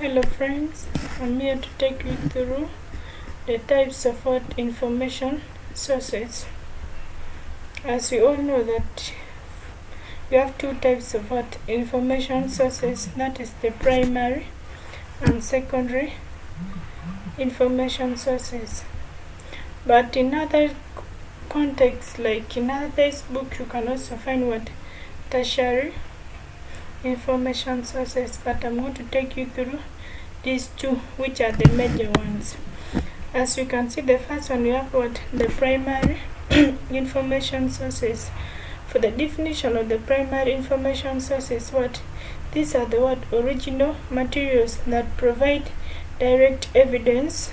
Hello friends, I'm here to take you through the types of what information sources. As we all know that we have two types of what information sources, that is the primary and secondary information sources. But in other contexts, like in other textbooks, you can also find what tertiary information sources, but I'm going to take you through these two, which are the major ones. As you can see, the first one we have what the primary information sources. For the definition of the primary information sources, what these are the original materials that provide direct evidence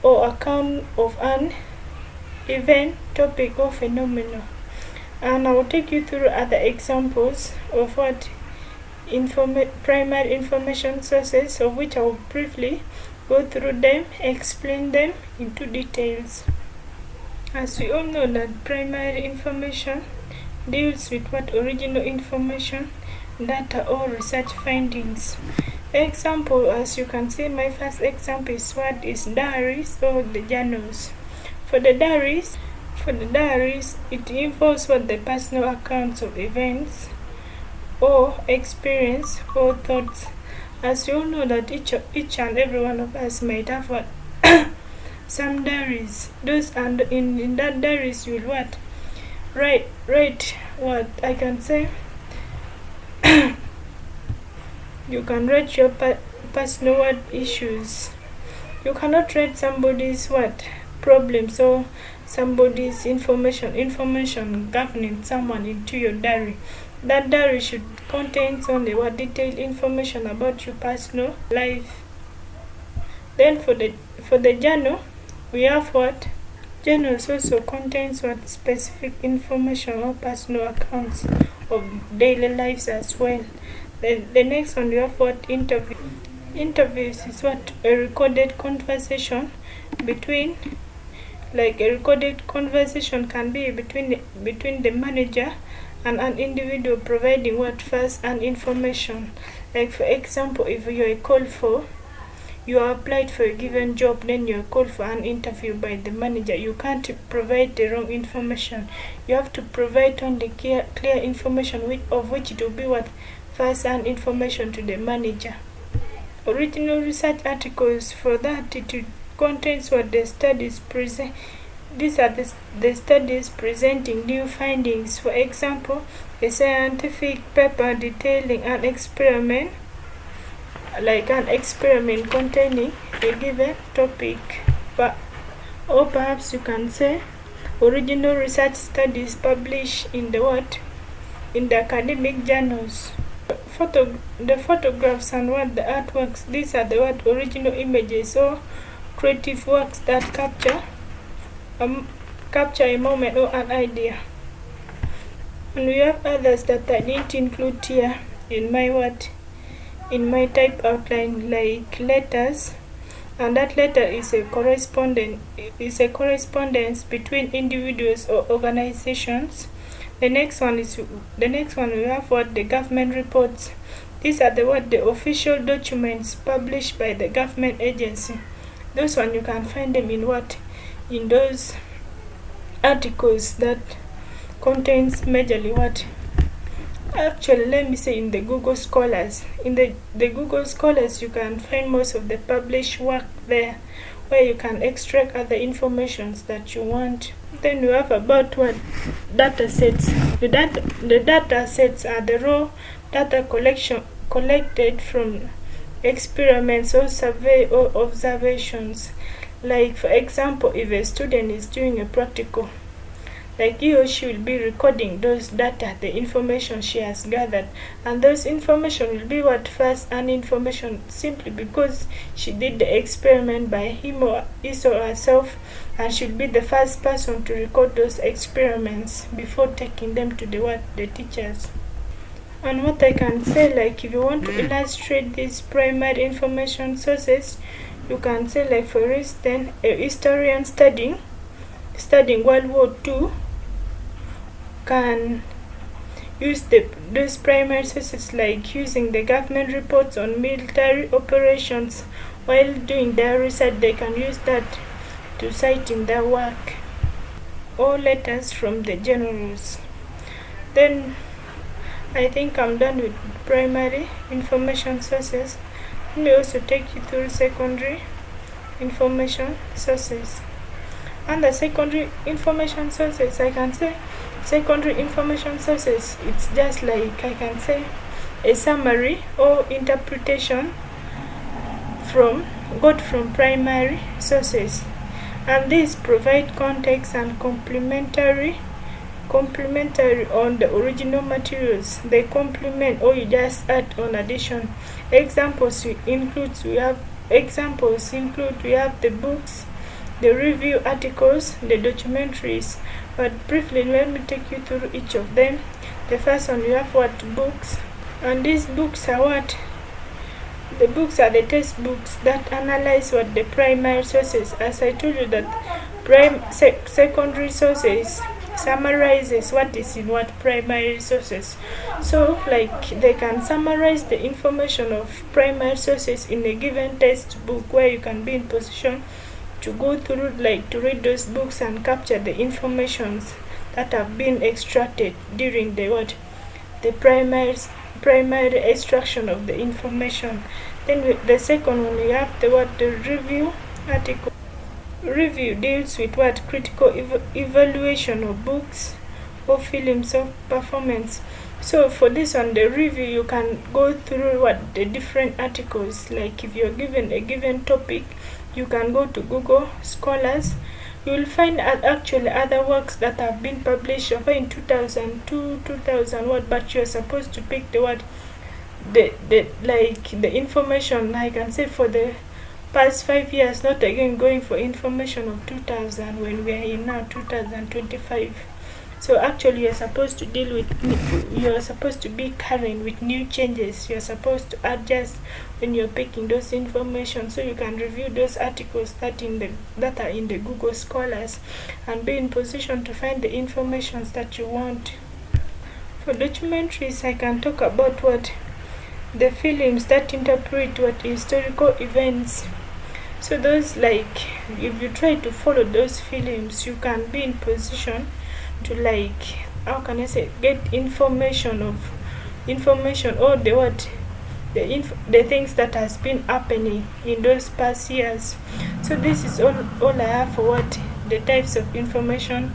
or account of an event, topic, or phenomenon. And I will take you through other examples of what primary information sources, of which I will briefly go through them, explain them into details. As we all know that primary information deals with what original information, data, or research findings. Example, as you can see, my first example is what is diaries or the journals. For the diaries, it involves what the personal accounts of events or experience or thoughts. As you all know that each and every one of us might have what some diaries. Those, and in that diaries you will what write what I can say. You can write your personal issues. You cannot write somebody's problems or somebody's information governing someone into your diary. That diary should contain only detailed information about your personal life. Then for the journal, we have what journals also contains what specific information or personal accounts of daily lives as well. The next one we have what interview. Interviews is what a recorded conversation between, like a recorded conversation can be between the manager and an individual, providing what first-hand information. Like for example, if you are applied for a given job, then you are called for an interview by the manager. You can't provide the wrong information. You have to provide only clear information, of which it will be what first-hand information to the manager. Original research articles, for that it contains what the studies present. These are the studies presenting new findings. For example, a scientific paper detailing an experiment, like an experiment containing a given topic. Or perhaps you can say original research studies published in the academic journals. The photographs and the artworks, these are the original images or creative works that capture a moment or an idea. And we have others that I didn't include here in my type outline, like letters, and that letter is a correspondence between individuals or organizations. The next one we have the government reports. These are the official documents published by the government agency. Those one you can find them in those articles that contains majorly actually, let me say, in the Google Scholars. In the Google Scholars, you can find most of the published work there, where you can extract other informations that you want. Then you have about data sets. The data sets are the raw data collected from experiments or survey or observations. Like for example, if a student is doing a practical, like he or she will be recording those data, the information she has gathered, and those information will be first-hand information, simply because she did the experiment by him or herself, and she'll be the first person to record those experiments before taking them to the teachers. And what I can say, like if you want to illustrate these primary information sources, you can say, like for instance, a historian studying World War II use those primary sources, like using the government reports on military operations while doing their research. They can use that to cite in their work, or letters from the generals. Then I think I'm done with primary information sources. Let me also take you through secondary information sources. Under secondary information sources, I can say secondary information sources, it's just like, I can say, a summary or interpretation got from primary sources, and these provide context and complementary on the original materials. They complement, or you just add on addition. Examples include we have the books, the review articles, the documentaries. But briefly, let me take you through each of them. The first one, you have books, and these books are what? The books are the textbooks that analyze the primary sources. As I told you that secondary sources summarizes what is in primary sources. So like they can summarize the information of primary sources in a given textbook, where you can be in position to go through, like to read those books and capture the informations that have been extracted during the primary extraction of the information. Then the second one, we have the review article. Review deals with critical evaluation of books or films of performance. So for this one, the review, you can go through the different articles. Like if you're given a given topic, you can go to Google Scholars. You will find actually other works that have been published over in 2002, 2000 but you're supposed to pick the information, I can say, for the past 5 years, not again going for information of 2000 when we are in now 2025. So actually you're supposed to be current with new changes. You're supposed to adjust when you're picking those information, so you can review those articles that are in the Google Scholars and be in position to find the information that you want. For documentaries, I can talk about the films that interpret historical events. So those, like, if you try to follow those films, you can be in position to, like, how can I say, get information or the things that has been happening in those past years. So this is all I have for the types of information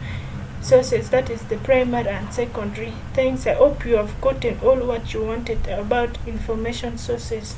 sources, that is the primary and secondary. Thanks. I hope you have gotten all what you wanted about information sources.